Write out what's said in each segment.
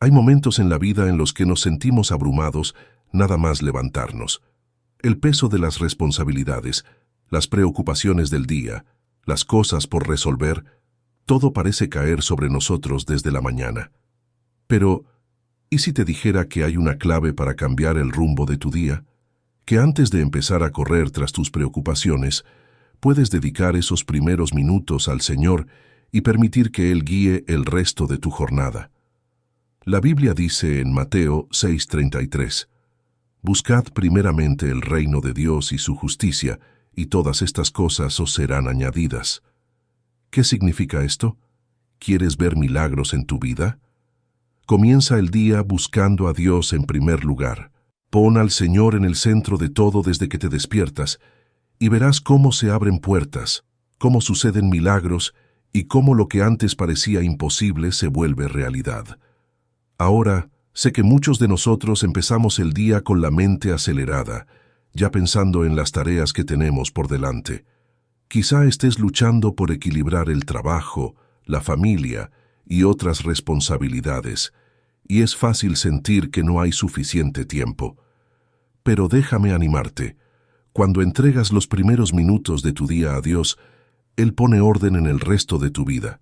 Hay momentos en la vida en los que nos sentimos abrumados nada más levantarnos. El peso de las responsabilidades, las preocupaciones del día, las cosas por resolver, todo parece caer sobre nosotros desde la mañana. Pero, ¿y si te dijera que hay una clave para cambiar el rumbo de tu día? Que antes de empezar a correr tras tus preocupaciones, puedes dedicar esos primeros minutos al Señor y permitir que Él guíe el resto de tu jornada. La Biblia dice en Mateo 6:33, «Buscad primeramente el reino de Dios y su justicia, y todas estas cosas os serán añadidas». ¿Qué significa esto? ¿Quieres ver milagros en tu vida? Comienza el día buscando a Dios en primer lugar. Pon al Señor en el centro de todo desde que te despiertas, y verás cómo se abren puertas, cómo suceden milagros y cómo lo que antes parecía imposible se vuelve realidad. Ahora, sé que muchos de nosotros empezamos el día con la mente acelerada, ya pensando en las tareas que tenemos por delante. Quizá estés luchando por equilibrar el trabajo, la familia y otras responsabilidades, y es fácil sentir que no hay suficiente tiempo. Pero déjame animarte. Cuando entregas los primeros minutos de tu día a Dios, Él pone orden en el resto de tu vida.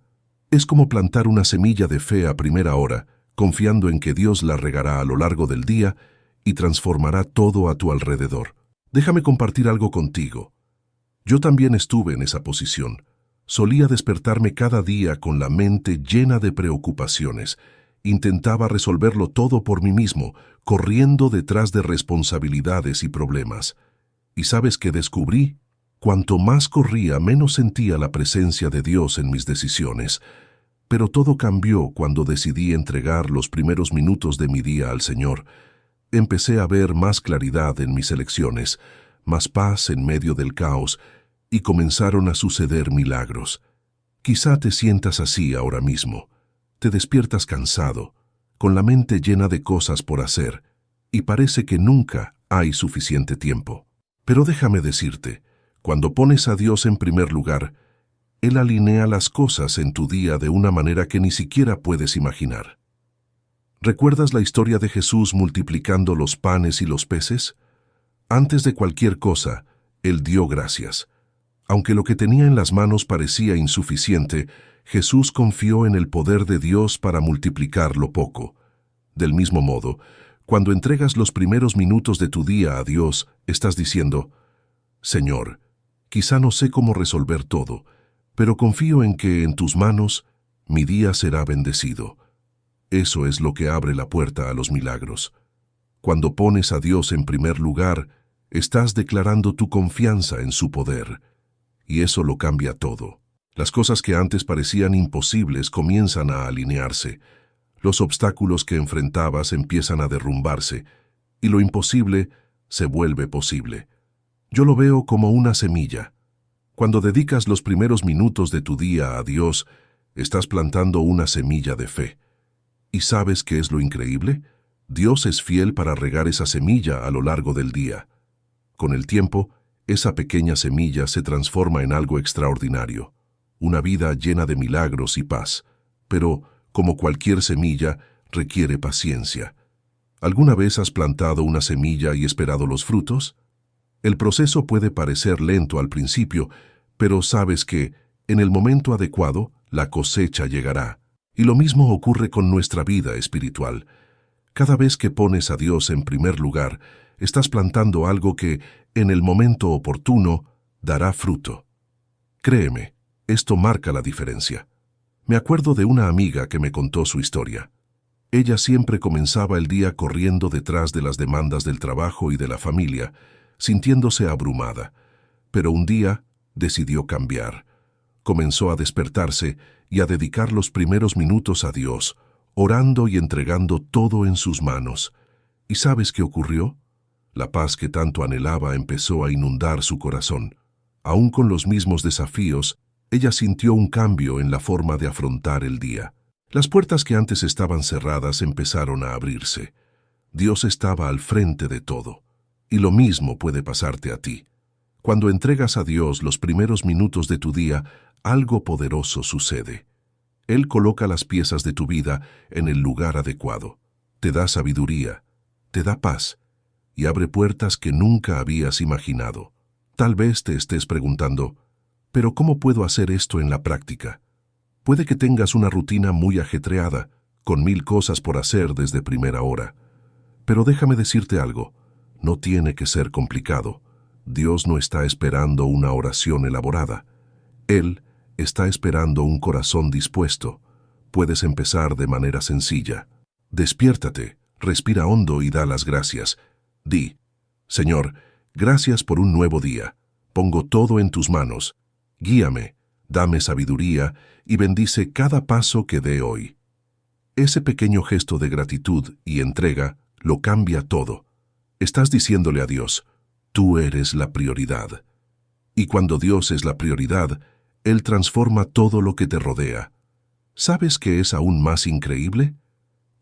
Es como plantar una semilla de fe a primera hora, confiando en que Dios la regará a lo largo del día y transformará todo a tu alrededor. Déjame compartir algo contigo. Yo también estuve en esa posición. Solía despertarme cada día con la mente llena de preocupaciones. Intentaba resolverlo todo por mí mismo, corriendo detrás de responsabilidades y problemas. ¿Y sabes qué descubrí? Cuanto más corría, menos sentía la presencia de Dios en mis decisiones. Pero todo cambió cuando decidí entregar los primeros minutos de mi día al Señor. Empecé a ver más claridad en mis elecciones, más paz en medio del caos, y comenzaron a suceder milagros. Quizá te sientas así ahora mismo. Te despiertas cansado, con la mente llena de cosas por hacer, y parece que nunca hay suficiente tiempo. Pero déjame decirte, cuando pones a Dios en primer lugar, Él alinea las cosas en tu día de una manera que ni siquiera puedes imaginar. ¿Recuerdas la historia de Jesús multiplicando los panes y los peces? Antes de cualquier cosa, Él dio gracias. Aunque lo que tenía en las manos parecía insuficiente, Jesús confió en el poder de Dios para multiplicar lo poco. Del mismo modo, cuando entregas los primeros minutos de tu día a Dios, estás diciendo, «Señor, quizá no sé cómo resolver todo, pero confío en que en tus manos mi día será bendecido». Eso es lo que abre la puerta a los milagros. Cuando pones a Dios en primer lugar, estás declarando tu confianza en su poder. Y eso lo cambia todo. Las cosas que antes parecían imposibles comienzan a alinearse. Los obstáculos que enfrentabas empiezan a derrumbarse, y lo imposible se vuelve posible. Yo lo veo como una semilla. Cuando dedicas los primeros minutos de tu día a Dios, estás plantando una semilla de fe. ¿Y sabes qué es lo increíble? Dios es fiel para regar esa semilla a lo largo del día. Con el tiempo, esa pequeña semilla se transforma en algo extraordinario, una vida llena de milagros y paz. Pero, como cualquier semilla, requiere paciencia. ¿Alguna vez has plantado una semilla y esperado los frutos? El proceso puede parecer lento al principio, pero sabes que, en el momento adecuado, la cosecha llegará. Y lo mismo ocurre con nuestra vida espiritual. Cada vez que pones a Dios en primer lugar, estás plantando algo que, en el momento oportuno, dará fruto. Créeme, esto marca la diferencia. Me acuerdo de una amiga que me contó su historia. Ella siempre comenzaba el día corriendo detrás de las demandas del trabajo y de la familia, sintiéndose abrumada. Pero un día decidió cambiar. Comenzó a despertarse y a dedicar los primeros minutos a Dios, orando y entregando todo en sus manos. ¿Y sabes qué ocurrió? La paz que tanto anhelaba empezó a inundar su corazón. Aún con los mismos desafíos, ella sintió un cambio en la forma de afrontar el día. Las puertas que antes estaban cerradas empezaron a abrirse. Dios estaba al frente de todo. Y lo mismo puede pasarte a ti. Cuando entregas a Dios los primeros minutos de tu día, algo poderoso sucede. Él coloca las piezas de tu vida en el lugar adecuado. Te da sabiduría, te da paz y abre puertas que nunca habías imaginado. Tal vez te estés preguntando, ¿pero cómo puedo hacer esto en la práctica? Puede que tengas una rutina muy ajetreada, con 1000 cosas por hacer desde primera hora. Pero déjame decirte algo, no tiene que ser complicado. Dios no está esperando una oración elaborada. Él está esperando un corazón dispuesto. Puedes empezar de manera sencilla. Despiértate, respira hondo y da las gracias. Di, Señor, gracias por un nuevo día. Pongo todo en tus manos. Guíame, dame sabiduría y bendice cada paso que dé hoy. Ese pequeño gesto de gratitud y entrega lo cambia todo. Estás diciéndole a Dios, tú eres la prioridad. Y cuando Dios es la prioridad, Él transforma todo lo que te rodea. ¿Sabes qué es aún más increíble?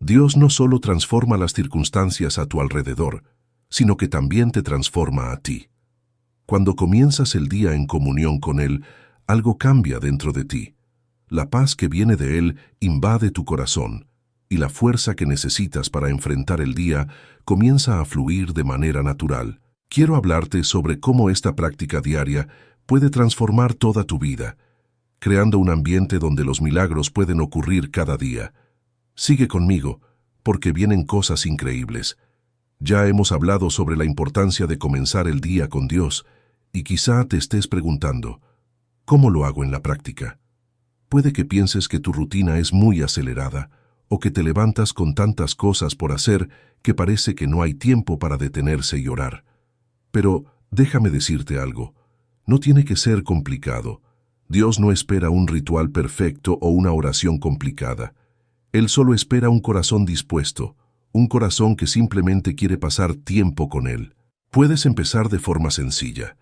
Dios no solo transforma las circunstancias a tu alrededor, sino que también te transforma a ti. Cuando comienzas el día en comunión con Él, algo cambia dentro de ti. La paz que viene de Él invade tu corazón, y la fuerza que necesitas para enfrentar el día comienza a fluir de manera natural. Quiero hablarte sobre cómo esta práctica diaria puede transformar toda tu vida, creando un ambiente donde los milagros pueden ocurrir cada día. Sigue conmigo, porque vienen cosas increíbles. Ya hemos hablado sobre la importancia de comenzar el día con Dios, y quizá te estés preguntando, ¿cómo lo hago en la práctica? Puede que pienses que tu rutina es muy acelerada, o que te levantas con tantas cosas por hacer que parece que no hay tiempo para detenerse y orar. Pero déjame decirte algo, no tiene que ser complicado. Dios no espera un ritual perfecto o una oración complicada. Él solo espera un corazón dispuesto, un corazón que simplemente quiere pasar tiempo con Él. Puedes empezar de forma sencilla.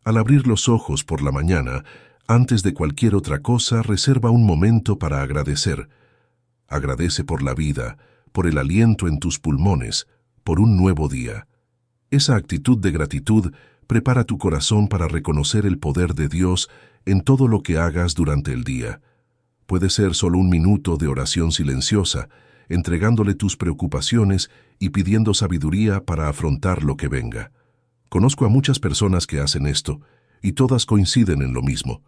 Al abrir los ojos por la mañana, antes de cualquier otra cosa, reserva un momento para agradecer. Agradece por la vida, por el aliento en tus pulmones, por un nuevo día. Esa actitud de gratitud prepara tu corazón para reconocer el poder de Dios en todo lo que hagas durante el día. Puede ser solo un minuto de oración silenciosa, entregándole tus preocupaciones y pidiendo sabiduría para afrontar lo que venga. Conozco a muchas personas que hacen esto, y todas coinciden en lo mismo.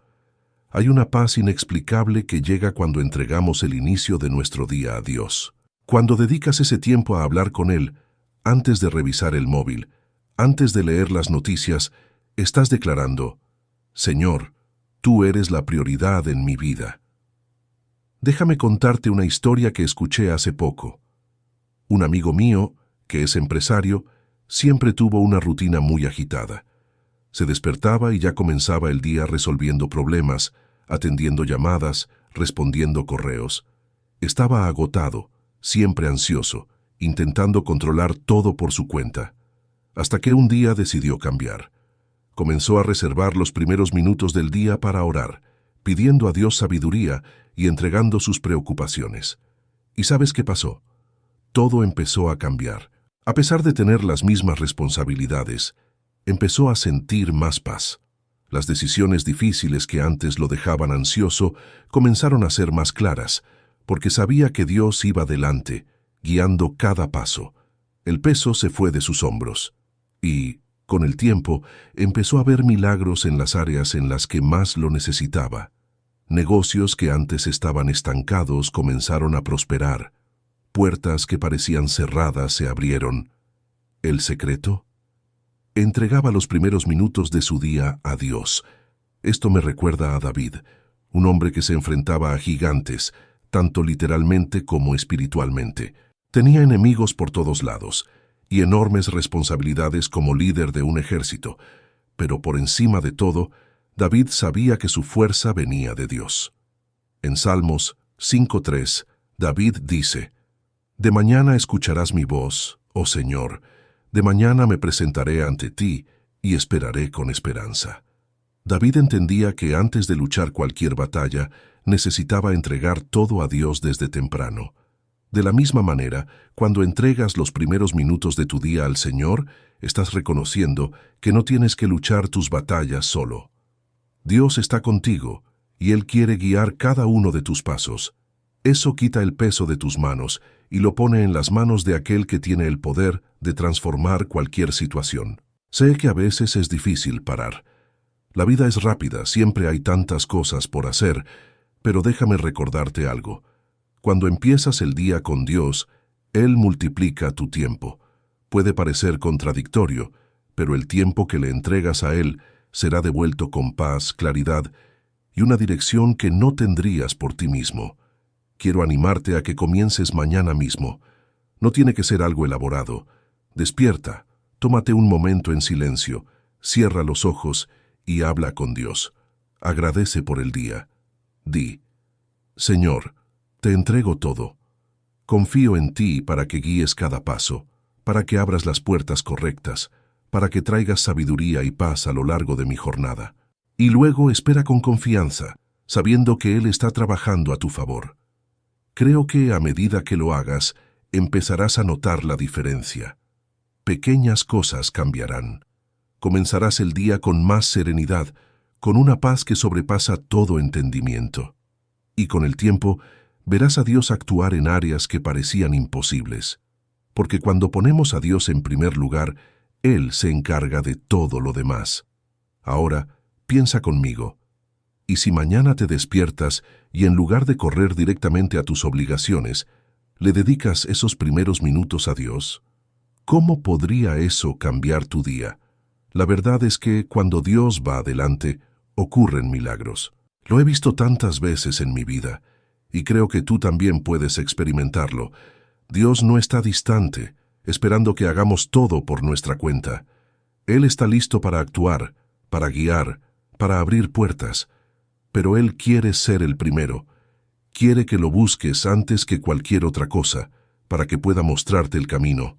Hay una paz inexplicable que llega cuando entregamos el inicio de nuestro día a Dios. Cuando dedicas ese tiempo a hablar con Él, antes de revisar el móvil, antes de leer las noticias, estás declarando, Señor, tú eres la prioridad en mi vida. Déjame contarte una historia que escuché hace poco. Un amigo mío, que es empresario, siempre tuvo una rutina muy agitada. Se despertaba y ya comenzaba el día resolviendo problemas, atendiendo llamadas, respondiendo correos. Estaba agotado, siempre ansioso, intentando controlar todo por su cuenta. Hasta que un día decidió cambiar. Comenzó a reservar los primeros minutos del día para orar, pidiendo a Dios sabiduría y entregando sus preocupaciones. ¿Y sabes qué pasó? Todo empezó a cambiar. A pesar de tener las mismas responsabilidades, empezó a sentir más paz. Las decisiones difíciles que antes lo dejaban ansioso comenzaron a ser más claras, porque sabía que Dios iba delante, guiando cada paso. El peso se fue de sus hombros. Y, con el tiempo, empezó a ver milagros en las áreas en las que más lo necesitaba. Negocios que antes estaban estancados comenzaron a prosperar. Puertas que parecían cerradas se abrieron. ¿El secreto? Entregaba los primeros minutos de su día a Dios. Esto me recuerda a David, un hombre que se enfrentaba a gigantes, tanto literalmente como espiritualmente. Tenía enemigos por todos lados y enormes responsabilidades como líder de un ejército, pero por encima de todo, David sabía que su fuerza venía de Dios. En Salmos 5:3, David dice, «De mañana escucharás mi voz, oh Señor, de mañana me presentaré ante ti y esperaré con esperanza». David entendía que antes de luchar cualquier batalla, necesitaba entregar todo a Dios desde temprano. De la misma manera, cuando entregas los primeros minutos de tu día al Señor, estás reconociendo que no tienes que luchar tus batallas solo. Dios está contigo y Él quiere guiar cada uno de tus pasos. Eso quita el peso de tus manos y lo pone en las manos de aquel que tiene el poder de transformar cualquier situación. Sé que a veces es difícil parar. La vida es rápida, siempre hay tantas cosas por hacer, pero déjame recordarte algo. Cuando empiezas el día con Dios, Él multiplica tu tiempo. Puede parecer contradictorio, pero el tiempo que le entregas a Él será devuelto con paz, claridad y una dirección que no tendrías por ti mismo. Quiero animarte a que comiences mañana mismo. No tiene que ser algo elaborado. Despierta, tómate un momento en silencio, cierra los ojos y habla con Dios. Agradece por el día. Di: Señor, te entrego todo. Confío en ti para que guíes cada paso, para que abras las puertas correctas, para que traigas sabiduría y paz a lo largo de mi jornada. Y luego espera con confianza, sabiendo que Él está trabajando a tu favor. Creo que a medida que lo hagas, empezarás a notar la diferencia. Pequeñas cosas cambiarán. Comenzarás el día con más serenidad, con una paz que sobrepasa todo entendimiento. Y con el tiempo, verás a Dios actuar en áreas que parecían imposibles. Porque cuando ponemos a Dios en primer lugar, Él se encarga de todo lo demás. Ahora, piensa conmigo. ¿Y si mañana te despiertas y en lugar de correr directamente a tus obligaciones, le dedicas esos primeros minutos a Dios? ¿Cómo podría eso cambiar tu día? La verdad es que cuando Dios va adelante, ocurren milagros. Lo he visto tantas veces en mi vida, y creo que tú también puedes experimentarlo. Dios no está distante, esperando que hagamos todo por nuestra cuenta. Él está listo para actuar, para guiar, para abrir puertas. Pero Él quiere ser el primero. Quiere que lo busques antes que cualquier otra cosa, para que pueda mostrarte el camino.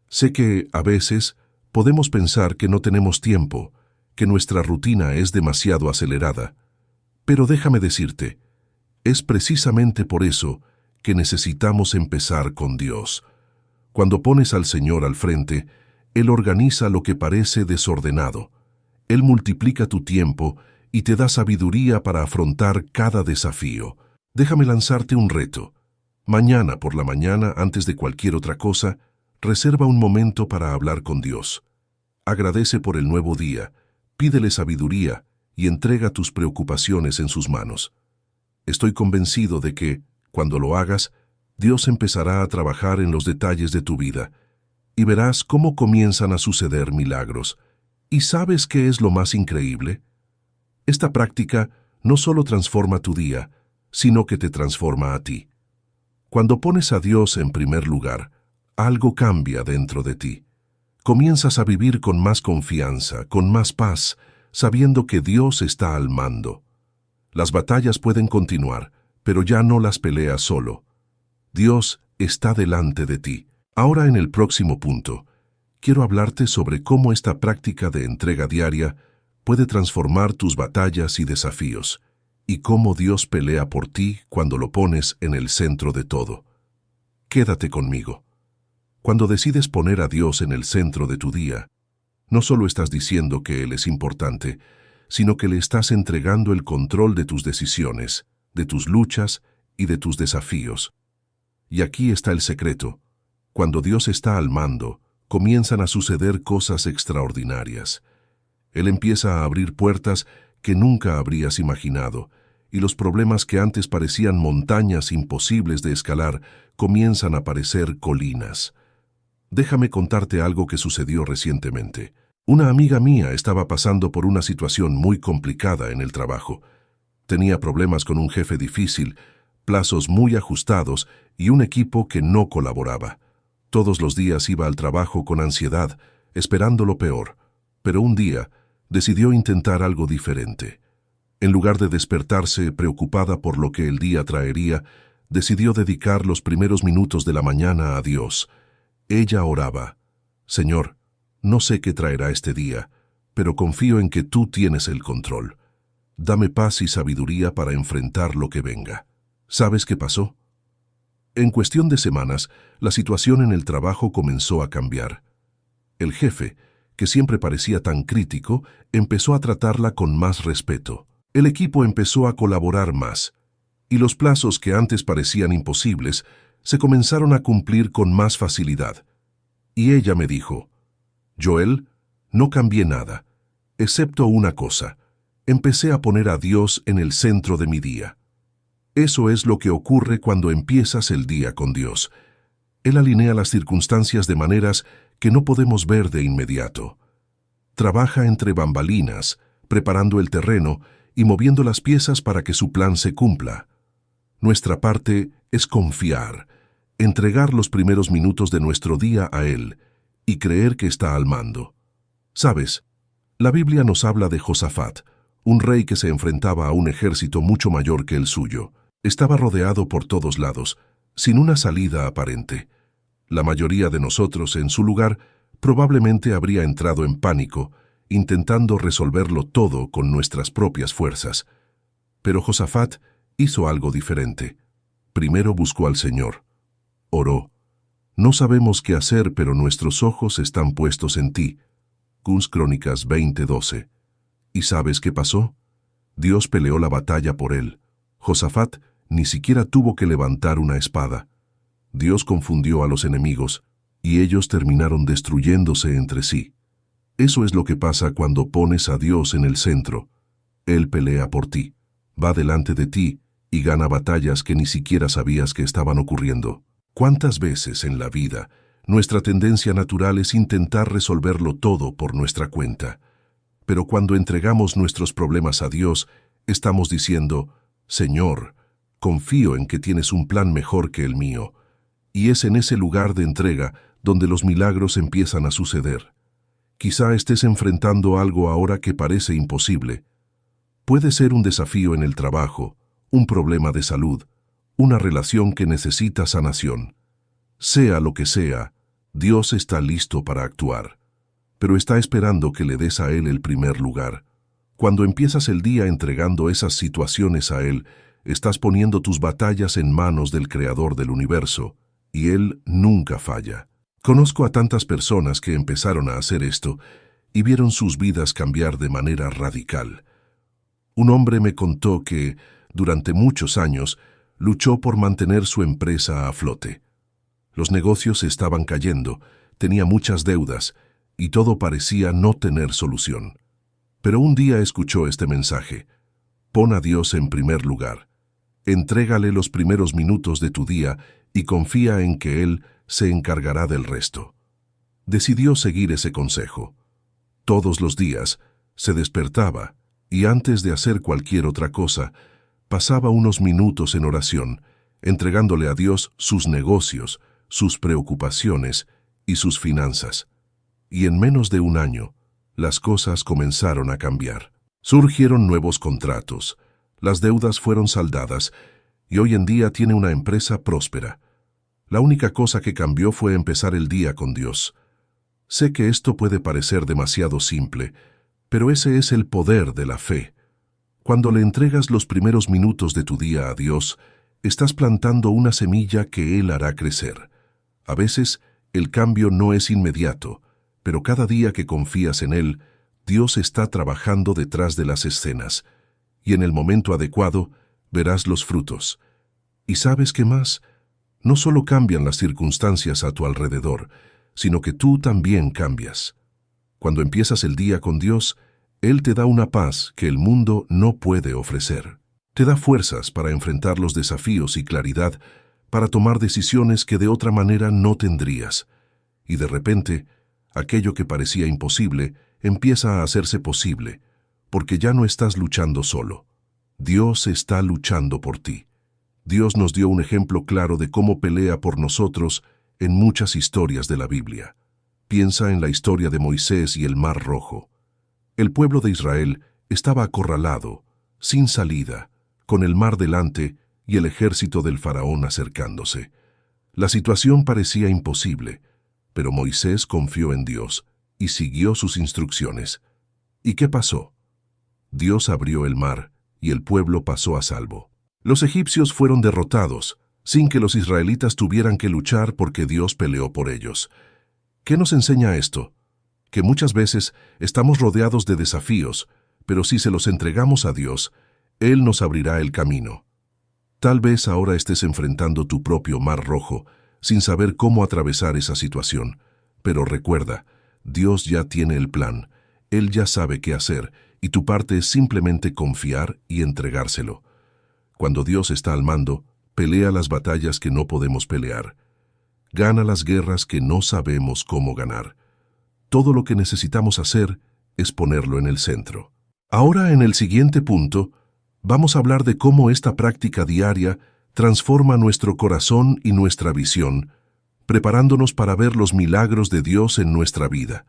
Sé que, a veces, podemos pensar que no tenemos tiempo, que nuestra rutina es demasiado acelerada. Pero déjame decirte, es precisamente por eso que necesitamos empezar con Dios. Cuando pones al Señor al frente, Él organiza lo que parece desordenado. Él multiplica tu tiempo y te da sabiduría para afrontar cada desafío. Déjame lanzarte un reto. Mañana por la mañana, antes de cualquier otra cosa, reserva un momento para hablar con Dios. Agradece por el nuevo día, pídele sabiduría y entrega tus preocupaciones en sus manos. Estoy convencido de que, cuando lo hagas, Dios empezará a trabajar en los detalles de tu vida y verás cómo comienzan a suceder milagros. ¿Y sabes qué es lo más increíble? Esta práctica no solo transforma tu día, sino que te transforma a ti. Cuando pones a Dios en primer lugar, algo cambia dentro de ti. Comienzas a vivir con más confianza, con más paz, sabiendo que Dios está al mando. Las batallas pueden continuar, pero ya no las peleas solo. Dios está delante de ti. Ahora, en el próximo punto, quiero hablarte sobre cómo esta práctica de entrega diaria puede transformar tus batallas y desafíos, y cómo Dios pelea por ti cuando lo pones en el centro de todo. Quédate conmigo. Cuando decides poner a Dios en el centro de tu día, no solo estás diciendo que Él es importante, sino que le estás entregando el control de tus decisiones, de tus luchas y de tus desafíos. Y aquí está el secreto. Cuando Dios está al mando, comienzan a suceder cosas extraordinarias. Él empieza a abrir puertas que nunca habrías imaginado, y los problemas que antes parecían montañas imposibles de escalar comienzan a parecer colinas. Déjame contarte algo que sucedió recientemente. Una amiga mía estaba pasando por una situación muy complicada en el trabajo. Tenía problemas con un jefe difícil, plazos muy ajustados y un equipo que no colaboraba. Todos los días iba al trabajo con ansiedad, esperando lo peor. Pero un día decidió intentar algo diferente. En lugar de despertarse preocupada por lo que el día traería, decidió dedicar los primeros minutos de la mañana a Dios. Ella oraba: Señor, no sé qué traerá este día, pero confío en que tú tienes el control. Dame paz y sabiduría para enfrentar lo que venga. ¿Sabes qué pasó? En cuestión de semanas, la situación en el trabajo comenzó a cambiar. El jefe, que siempre parecía tan crítico, empezó a tratarla con más respeto. El equipo empezó a colaborar más, y los plazos que antes parecían imposibles se comenzaron a cumplir con más facilidad. Y ella me dijo: Joel, no cambié nada, excepto una cosa. Empecé a poner a Dios en el centro de mi día. Eso es lo que ocurre cuando empiezas el día con Dios. Él alinea las circunstancias de maneras que no podemos ver de inmediato. Trabaja entre bambalinas, preparando el terreno y moviendo las piezas para que su plan se cumpla. Nuestra parte es confiar, entregar los primeros minutos de nuestro día a Él y creer que está al mando. ¿Sabes? La Biblia nos habla de Josafat, un rey que se enfrentaba a un ejército mucho mayor que el suyo. Estaba rodeado por todos lados, sin una salida aparente. La mayoría de nosotros, en su lugar, probablemente habría entrado en pánico, intentando resolverlo todo con nuestras propias fuerzas. Pero Josafat hizo algo diferente. Primero buscó al Señor. Oró. No sabemos qué hacer, pero nuestros ojos están puestos en ti. Crónicas 20:12. ¿Y sabes qué pasó? Dios peleó la batalla por él. Josafat ni siquiera tuvo que levantar una espada. Dios confundió a los enemigos, y ellos terminaron destruyéndose entre sí. Eso es lo que pasa cuando pones a Dios en el centro. Él pelea por ti, va delante de ti y gana batallas que ni siquiera sabías que estaban ocurriendo. ¿Cuántas veces en la vida nuestra tendencia natural es intentar resolverlo todo por nuestra cuenta? Pero cuando entregamos nuestros problemas a Dios, estamos diciendo: Señor, confío en que tienes un plan mejor que el mío. Y es en ese lugar de entrega donde los milagros empiezan a suceder. Quizá estés enfrentando algo ahora que parece imposible. Puede ser un desafío en el trabajo, un problema de salud, una relación que necesita sanación. Sea lo que sea, Dios está listo para actuar, pero está esperando que le des a Él el primer lugar. Cuando empiezas el día entregando esas situaciones a Él, estás poniendo tus batallas en manos del Creador del universo, y Él nunca falla. Conozco a tantas personas que empezaron a hacer esto y vieron sus vidas cambiar de manera radical. Un hombre me contó que, durante muchos años, luchó por mantener su empresa a flote. Los negocios estaban cayendo, tenía muchas deudas, y todo parecía no tener solución. Pero un día escuchó este mensaje: pon a Dios en primer lugar. Entrégale los primeros minutos de tu día y confía en que Él se encargará del resto. Decidió seguir ese consejo. Todos los días se despertaba y antes de hacer cualquier otra cosa, pasaba unos minutos en oración, entregándole a Dios sus negocios, sus preocupaciones y sus finanzas. Y en menos de un año, las cosas comenzaron a cambiar. Surgieron nuevos contratos, las deudas fueron saldadas y hoy en día tiene una empresa próspera. La única cosa que cambió fue empezar el día con Dios. Sé que esto puede parecer demasiado simple, pero ese es el poder de la fe. Cuando le entregas los primeros minutos de tu día a Dios, estás plantando una semilla que Él hará crecer. A veces, el cambio no es inmediato, pero cada día que confías en Él, Dios está trabajando detrás de las escenas, y en el momento adecuado verás los frutos. ¿Y sabes qué más? No solo cambian las circunstancias a tu alrededor, sino que tú también cambias. Cuando empiezas el día con Dios, Él te da una paz que el mundo no puede ofrecer. Te da fuerzas para enfrentar los desafíos y claridad para tomar decisiones que de otra manera no tendrías. Y de repente, aquello que parecía imposible empieza a hacerse posible, porque ya no estás luchando solo. Dios está luchando por ti. Dios nos dio un ejemplo claro de cómo pelea por nosotros en muchas historias de la Biblia. Piensa en la historia de Moisés y el Mar Rojo. El pueblo de Israel estaba acorralado, sin salida, con el mar delante y el ejército del faraón acercándose. La situación parecía imposible, pero Moisés confió en Dios y siguió sus instrucciones. ¿Y qué pasó? Dios abrió el mar y el pueblo pasó a salvo. Los egipcios fueron derrotados, sin que los israelitas tuvieran que luchar porque Dios peleó por ellos. ¿Qué nos enseña esto? Que muchas veces estamos rodeados de desafíos, pero si se los entregamos a Dios, Él nos abrirá el camino. Tal vez ahora estés enfrentando tu propio mar rojo, sin saber cómo atravesar esa situación. Pero recuerda, Dios ya tiene el plan, Él ya sabe qué hacer, y tu parte es simplemente confiar y entregárselo. Cuando Dios está al mando, pelea las batallas que no podemos pelear. Gana las guerras que no sabemos cómo ganar. Todo lo que necesitamos hacer es ponerlo en el centro. Ahora, en el siguiente punto, vamos a hablar de cómo esta práctica diaria transforma nuestro corazón y nuestra visión, preparándonos para ver los milagros de Dios en nuestra vida.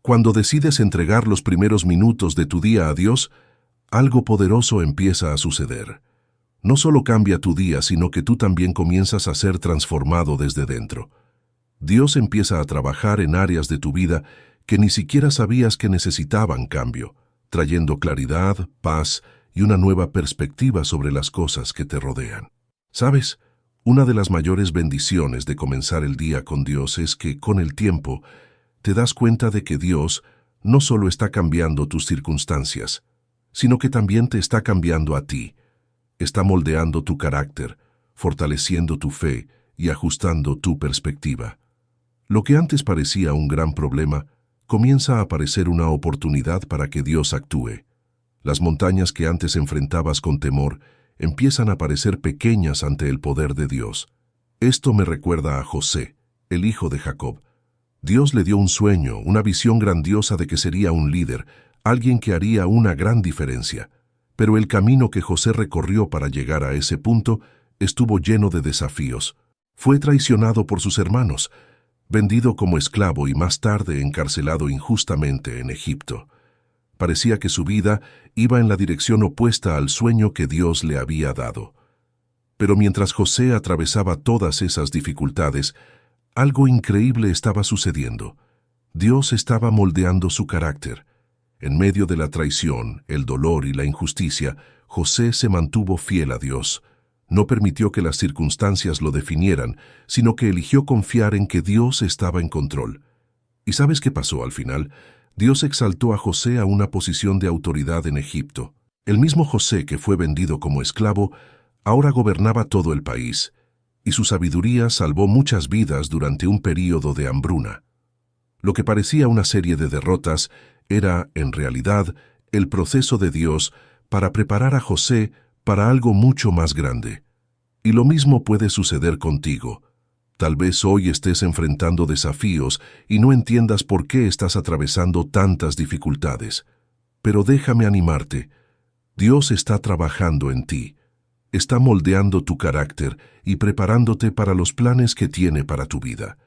Cuando decides entregar los primeros minutos de tu día a Dios, algo poderoso empieza a suceder. No solo cambia tu día, sino que tú también comienzas a ser transformado desde dentro. Dios empieza a trabajar en áreas de tu vida que ni siquiera sabías que necesitaban cambio, trayendo claridad, paz y una nueva perspectiva sobre las cosas que te rodean. ¿Sabes? Una de las mayores bendiciones de comenzar el día con Dios es que, con el tiempo, te das cuenta de que Dios no solo está cambiando tus circunstancias, sino que también te está cambiando a ti. Está moldeando tu carácter, fortaleciendo tu fe y ajustando tu perspectiva. Lo que antes parecía un gran problema, comienza a parecer una oportunidad para que Dios actúe. Las montañas que antes enfrentabas con temor empiezan a parecer pequeñas ante el poder de Dios. Esto me recuerda a José, el hijo de Jacob. Dios le dio un sueño, una visión grandiosa de que sería un líder, alguien que haría una gran diferencia. Pero el camino que José recorrió para llegar a ese punto estuvo lleno de desafíos. Fue traicionado por sus hermanos, vendido como esclavo y más tarde encarcelado injustamente en Egipto. Parecía que su vida iba en la dirección opuesta al sueño que Dios le había dado. Pero mientras José atravesaba todas esas dificultades, algo increíble estaba sucediendo. Dios estaba moldeando su carácter. En medio de la traición, el dolor y la injusticia, José se mantuvo fiel a Dios. No permitió que las circunstancias lo definieran, sino que eligió confiar en que Dios estaba en control. ¿Y sabes qué pasó al final? Dios exaltó a José a una posición de autoridad en Egipto. El mismo José que fue vendido como esclavo, ahora gobernaba todo el país, y su sabiduría salvó muchas vidas durante un período de hambruna. Lo que parecía una serie de derrotas era, en realidad, el proceso de Dios para preparar a José para algo mucho más grande. Y lo mismo puede suceder contigo. Tal vez hoy estés enfrentando desafíos y no entiendas por qué estás atravesando tantas dificultades. Pero déjame animarte. Dios está trabajando en ti. Está moldeando tu carácter y preparándote para los planes que tiene para tu vida.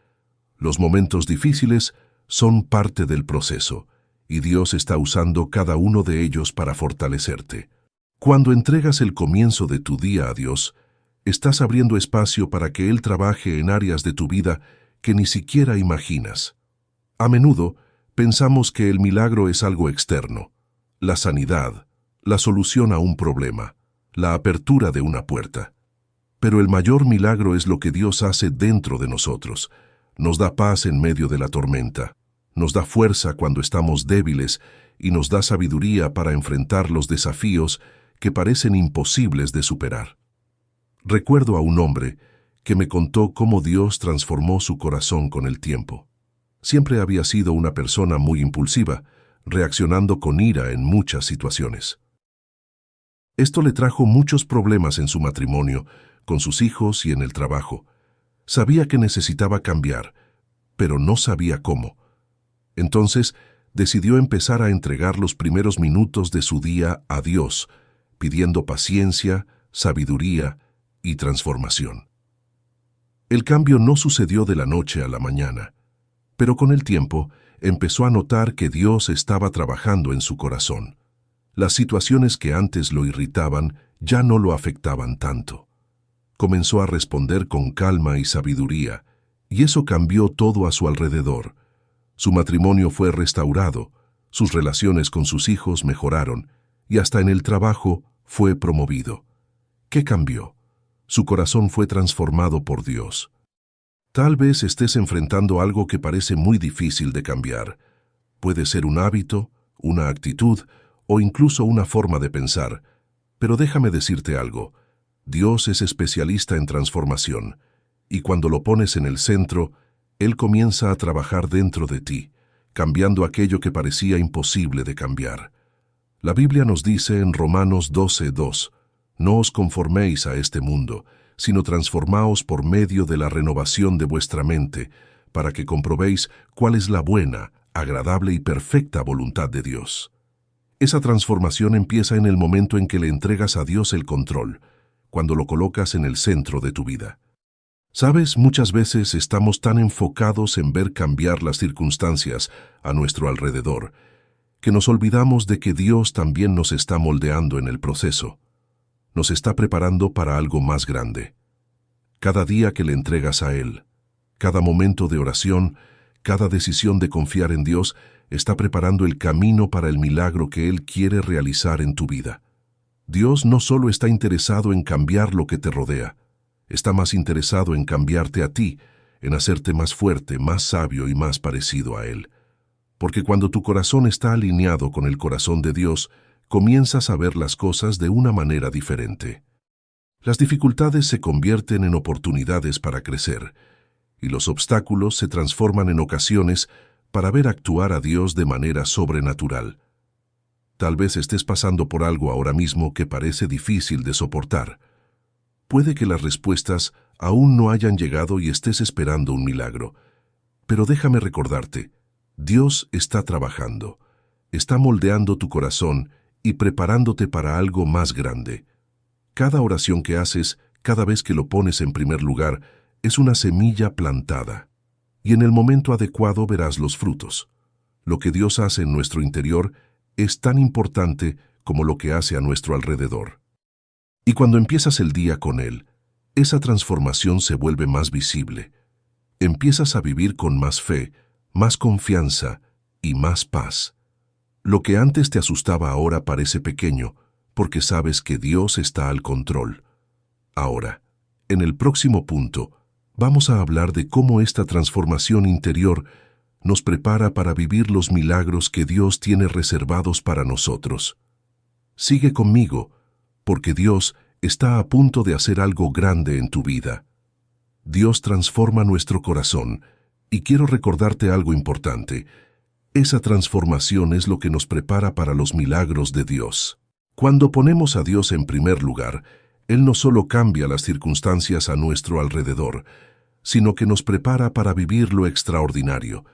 Los momentos difíciles son parte del proceso, y Dios está usando cada uno de ellos para fortalecerte. Cuando entregas el comienzo de tu día a Dios, estás abriendo espacio para que Él trabaje en áreas de tu vida que ni siquiera imaginas. A menudo pensamos que el milagro es algo externo, la sanidad, la solución a un problema, la apertura de una puerta. Pero el mayor milagro es lo que Dios hace dentro de nosotros. Nos da paz en medio de la tormenta, nos da fuerza cuando estamos débiles y nos da sabiduría para enfrentar los desafíos que parecen imposibles de superar. Recuerdo a un hombre que me contó cómo Dios transformó su corazón con el tiempo. Siempre había sido una persona muy impulsiva, reaccionando con ira en muchas situaciones. Esto le trajo muchos problemas en su matrimonio, con sus hijos y en el trabajo. Sabía que necesitaba cambiar, pero no sabía cómo. Entonces, decidió empezar a entregar los primeros minutos de su día a Dios, pidiendo paciencia, sabiduría y transformación. El cambio no sucedió de la noche a la mañana, pero con el tiempo empezó a notar que Dios estaba trabajando en su corazón. Las situaciones que antes lo irritaban ya no lo afectaban tanto. Comenzó a responder con calma y sabiduría, y eso cambió todo a su alrededor. Su matrimonio fue restaurado, sus relaciones con sus hijos mejoraron, y hasta en el trabajo fue promovido. ¿Qué cambió? Su corazón fue transformado por Dios. Tal vez estés enfrentando algo que parece muy difícil de cambiar. Puede ser un hábito, una actitud o incluso una forma de pensar, pero déjame decirte algo. Dios es especialista en transformación, y cuando lo pones en el centro, Él comienza a trabajar dentro de ti, cambiando aquello que parecía imposible de cambiar. La Biblia nos dice en Romanos 12:2, «No os conforméis a este mundo, sino transformaos por medio de la renovación de vuestra mente, para que comprobéis cuál es la buena, agradable y perfecta voluntad de Dios». Esa transformación empieza en el momento en que le entregas a Dios el control, cuando lo colocas en el centro de tu vida. ¿Sabes? Muchas veces estamos tan enfocados en ver cambiar las circunstancias a nuestro alrededor, que nos olvidamos de que Dios también nos está moldeando en el proceso. Nos está preparando para algo más grande. Cada día que le entregas a Él, cada momento de oración, cada decisión de confiar en Dios, está preparando el camino para el milagro que Él quiere realizar en tu vida. Dios no solo está interesado en cambiar lo que te rodea, está más interesado en cambiarte a ti, en hacerte más fuerte, más sabio y más parecido a Él. Porque cuando tu corazón está alineado con el corazón de Dios, comienzas a ver las cosas de una manera diferente. Las dificultades se convierten en oportunidades para crecer, y los obstáculos se transforman en ocasiones para ver actuar a Dios de manera sobrenatural. Tal vez estés pasando por algo ahora mismo que parece difícil de soportar. Puede que las respuestas aún no hayan llegado y estés esperando un milagro. Pero déjame recordarte, Dios está trabajando, está moldeando tu corazón y preparándote para algo más grande. Cada oración que haces, cada vez que lo pones en primer lugar, es una semilla plantada. Y en el momento adecuado verás los frutos. Lo que Dios hace en nuestro interior es tan importante como lo que hace a nuestro alrededor. Y cuando empiezas el día con Él, esa transformación se vuelve más visible. Empiezas a vivir con más fe, más confianza y más paz. Lo que antes te asustaba ahora parece pequeño, porque sabes que Dios está al control. Ahora, en el próximo punto, vamos a hablar de cómo esta transformación interior nos prepara para vivir los milagros que Dios tiene reservados para nosotros. Sigue conmigo, porque Dios está a punto de hacer algo grande en tu vida. Dios transforma nuestro corazón, y quiero recordarte algo importante. Esa transformación es lo que nos prepara para los milagros de Dios. Cuando ponemos a Dios en primer lugar, Él no solo cambia las circunstancias a nuestro alrededor, sino que nos prepara para vivir lo extraordinario,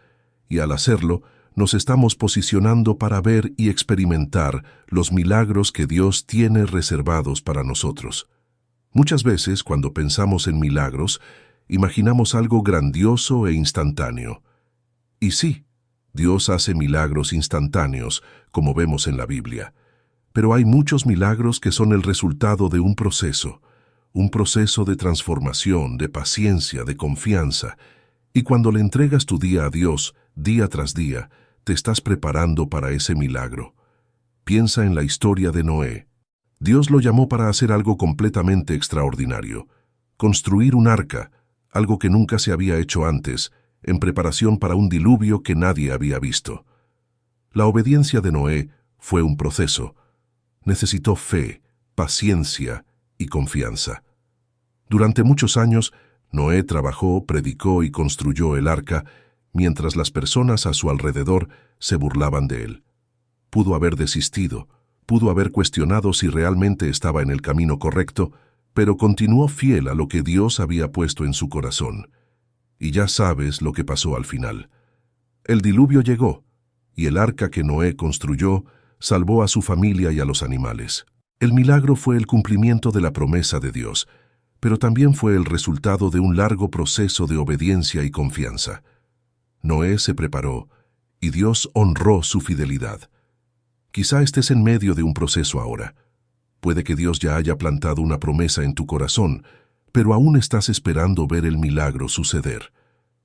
y al hacerlo, nos estamos posicionando para ver y experimentar los milagros que Dios tiene reservados para nosotros. Muchas veces, cuando pensamos en milagros, imaginamos algo grandioso e instantáneo. Y sí, Dios hace milagros instantáneos, como vemos en la Biblia, pero hay muchos milagros que son el resultado de un proceso de transformación, de paciencia, de confianza, y cuando le entregas tu día a Dios, día tras día, te estás preparando para ese milagro. Piensa en la historia de Noé. Dios lo llamó para hacer algo completamente extraordinario, construir un arca, algo que nunca se había hecho antes, en preparación para un diluvio que nadie había visto. La obediencia de Noé fue un proceso. Necesitó fe, paciencia y confianza. Durante muchos años, Noé trabajó, predicó y construyó el arca, mientras las personas a su alrededor se burlaban de él. Pudo haber desistido, pudo haber cuestionado si realmente estaba en el camino correcto, pero continuó fiel a lo que Dios había puesto en su corazón. Y ya sabes lo que pasó al final. El diluvio llegó, y el arca que Noé construyó salvó a su familia y a los animales. El milagro fue el cumplimiento de la promesa de Dios, pero también fue el resultado de un largo proceso de obediencia y confianza. Noé se preparó, y Dios honró su fidelidad. Quizá estés en medio de un proceso ahora. Puede que Dios ya haya plantado una promesa en tu corazón, pero aún estás esperando ver el milagro suceder.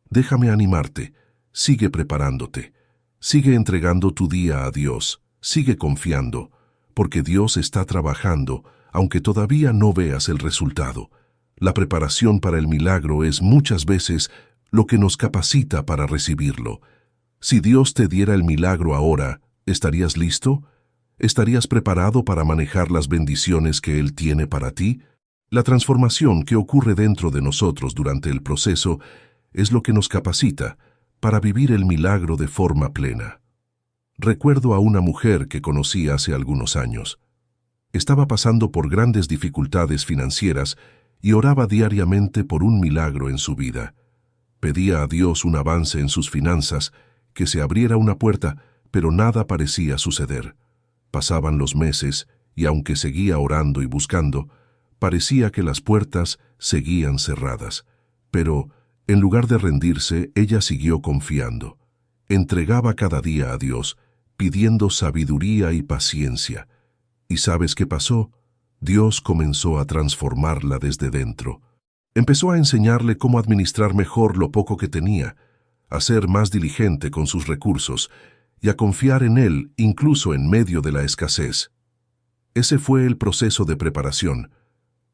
Déjame animarte, sigue preparándote, sigue entregando tu día a Dios, sigue confiando, porque Dios está trabajando, aunque todavía no veas el resultado. La preparación para el milagro es muchas veces lo que nos capacita para recibirlo. Si Dios te diera el milagro ahora, ¿estarías listo? ¿Estarías preparado para manejar las bendiciones que Él tiene para ti? La transformación que ocurre dentro de nosotros durante el proceso es lo que nos capacita para vivir el milagro de forma plena. Recuerdo a una mujer que conocí hace algunos años. Estaba pasando por grandes dificultades financieras y oraba diariamente por un milagro en su vida. Pedía a Dios un avance en sus finanzas, que se abriera una puerta, pero nada parecía suceder. Pasaban los meses y aunque seguía orando y buscando, parecía que las puertas seguían cerradas. Pero, en lugar de rendirse, ella siguió confiando. Entregaba cada día a Dios, pidiendo sabiduría y paciencia. ¿Y sabes qué pasó? Dios comenzó a transformarla desde dentro. Empezó a enseñarle cómo administrar mejor lo poco que tenía, a ser más diligente con sus recursos y a confiar en Él incluso en medio de la escasez. Ese fue el proceso de preparación.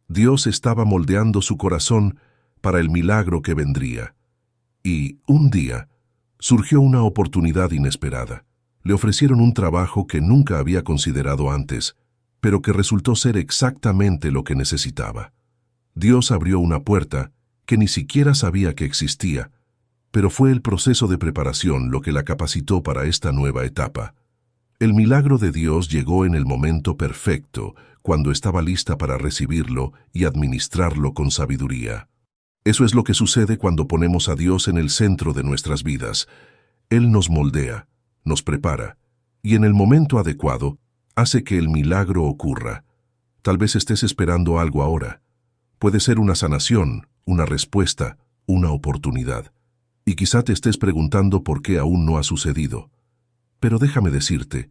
Dios estaba moldeando su corazón para el milagro que vendría. Y, un día, surgió una oportunidad inesperada. Le ofrecieron un trabajo que nunca había considerado antes, pero que resultó ser exactamente lo que necesitaba. Dios abrió una puerta que ni siquiera sabía que existía, pero fue el proceso de preparación lo que la capacitó para esta nueva etapa. El milagro de Dios llegó en el momento perfecto, cuando estaba lista para recibirlo y administrarlo con sabiduría. Eso es lo que sucede cuando ponemos a Dios en el centro de nuestras vidas. Él nos moldea, nos prepara, y en el momento adecuado, hace que el milagro ocurra. Tal vez estés esperando algo ahora. Puede ser una sanación, una respuesta, una oportunidad. Y quizá te estés preguntando por qué aún no ha sucedido. Pero déjame decirte,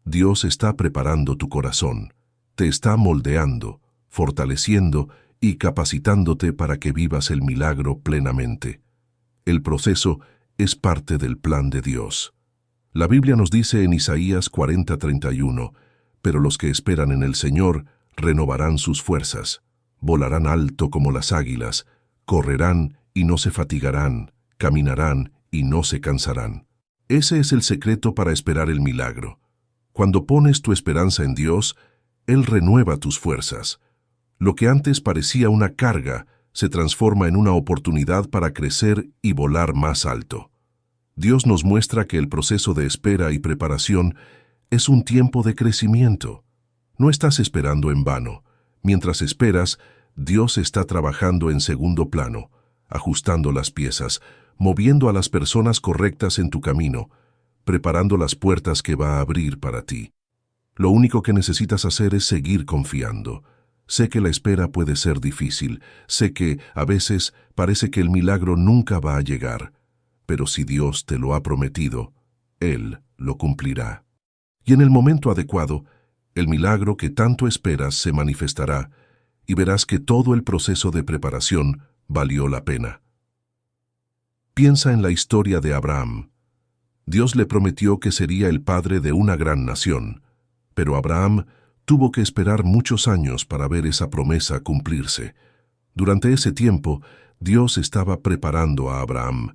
Dios está preparando tu corazón, te está moldeando, fortaleciendo y capacitándote para que vivas el milagro plenamente. El proceso es parte del plan de Dios. La Biblia nos dice en Isaías 40:31, pero los que esperan en el Señor renovarán sus fuerzas, volarán alto como las águilas, correrán y no se fatigarán, caminarán y no se cansarán. Ese es el secreto para esperar el milagro. Cuando pones tu esperanza en Dios, Él renueva tus fuerzas. Lo que antes parecía una carga se transforma en una oportunidad para crecer y volar más alto. Dios nos muestra que el proceso de espera y preparación es un tiempo de crecimiento. No estás esperando en vano. Mientras esperas, Dios está trabajando en segundo plano, ajustando las piezas, moviendo a las personas correctas en tu camino, preparando las puertas que va a abrir para ti. Lo único que necesitas hacer es seguir confiando. Sé que la espera puede ser difícil, sé que a veces parece que el milagro nunca va a llegar, pero si Dios te lo ha prometido, Él lo cumplirá. Y en el momento adecuado, el milagro que tanto esperas se manifestará y verás que todo el proceso de preparación valió la pena. Piensa en la historia de Abraham. Dios le prometió que sería el padre de una gran nación, pero Abraham tuvo que esperar muchos años para ver esa promesa cumplirse. Durante ese tiempo, Dios estaba preparando a Abraham,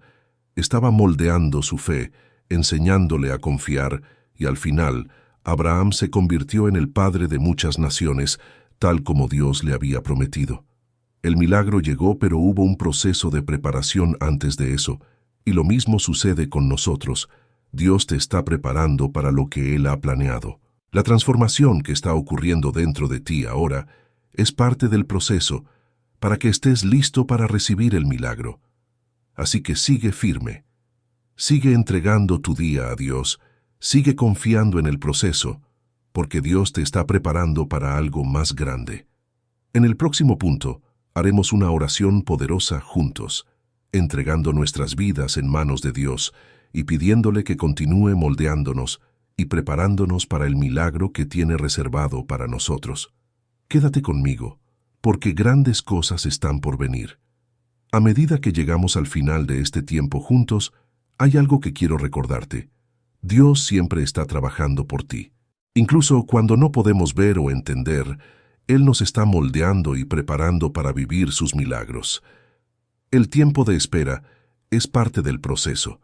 estaba moldeando su fe, enseñándole a confiar, y al final, Abraham se convirtió en el padre de muchas naciones, tal como Dios le había prometido. El milagro llegó, pero hubo un proceso de preparación antes de eso, y lo mismo sucede con nosotros. Dios te está preparando para lo que Él ha planeado. La transformación que está ocurriendo dentro de ti ahora es parte del proceso para que estés listo para recibir el milagro. Así que sigue firme, sigue entregando tu día a Dios, sigue confiando en el proceso, porque Dios te está preparando para algo más grande. En el próximo punto, haremos una oración poderosa juntos, entregando nuestras vidas en manos de Dios y pidiéndole que continúe moldeándonos y preparándonos para el milagro que tiene reservado para nosotros. Quédate conmigo, porque grandes cosas están por venir. A medida que llegamos al final de este tiempo juntos, hay algo que quiero recordarte. Dios siempre está trabajando por ti. Incluso cuando no podemos ver o entender, Él nos está moldeando y preparando para vivir sus milagros. El tiempo de espera es parte del proceso,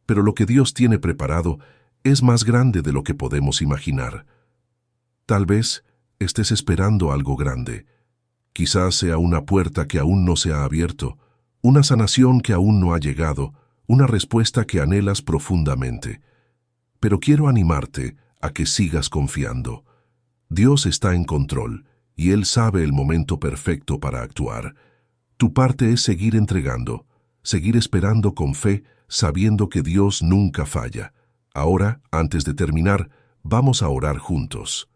pero lo que Dios tiene preparado es más grande de lo que podemos imaginar. Tal vez estés esperando algo grande. Quizás sea una puerta que aún no se ha abierto, una sanación que aún no ha llegado, una respuesta que anhelas profundamente. Pero quiero animarte a que sigas confiando. Dios está en control y Él sabe el momento perfecto para actuar. Tu parte es seguir entregando, seguir esperando con fe, sabiendo que Dios nunca falla. Ahora, antes de terminar, vamos a orar juntos.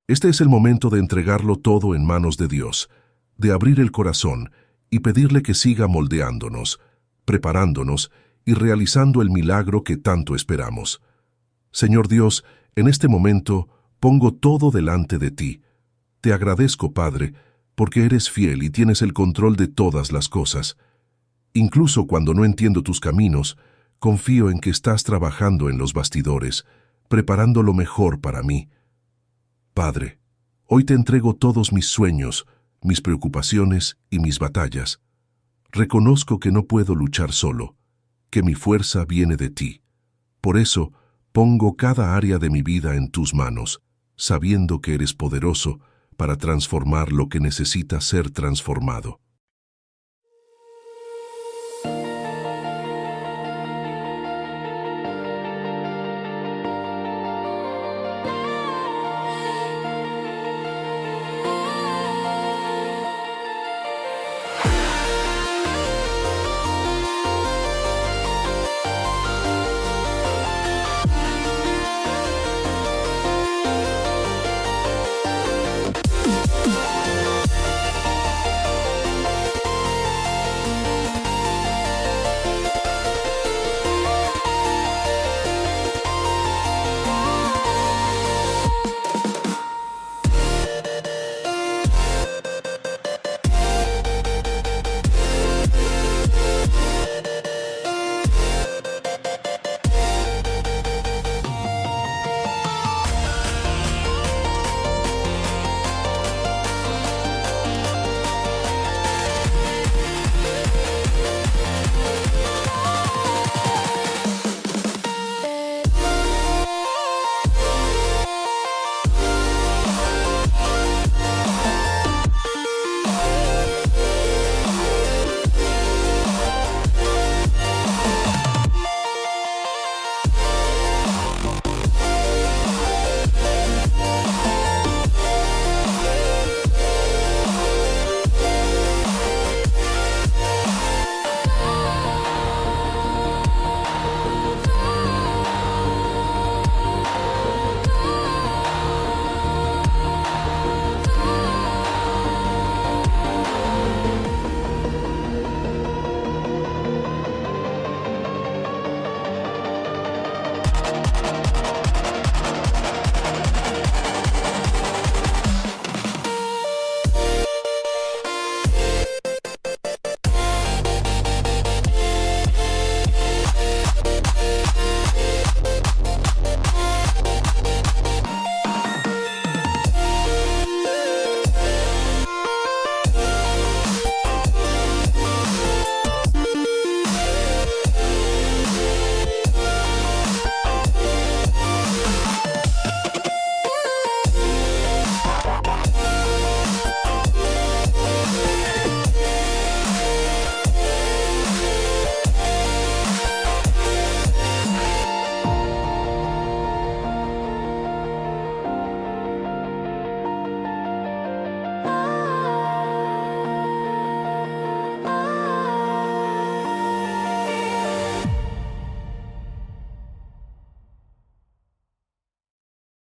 Este es el momento de entregarlo todo en manos de Dios, de abrir el corazón y pedirle que siga moldeándonos, preparándonos y realizando el milagro que tanto esperamos. Señor Dios, en este momento pongo todo delante de ti. Te agradezco, Padre, porque eres fiel y tienes el control de todas las cosas. Incluso cuando no entiendo tus caminos, confío en que estás trabajando en los bastidores, preparando lo mejor para mí. Padre, hoy te entrego todos mis sueños, mis preocupaciones y mis batallas. Reconozco que no puedo luchar solo, que mi fuerza viene de ti. Por eso, pongo cada área de mi vida en tus manos, sabiendo que eres poderoso para transformar lo que necesita ser transformado.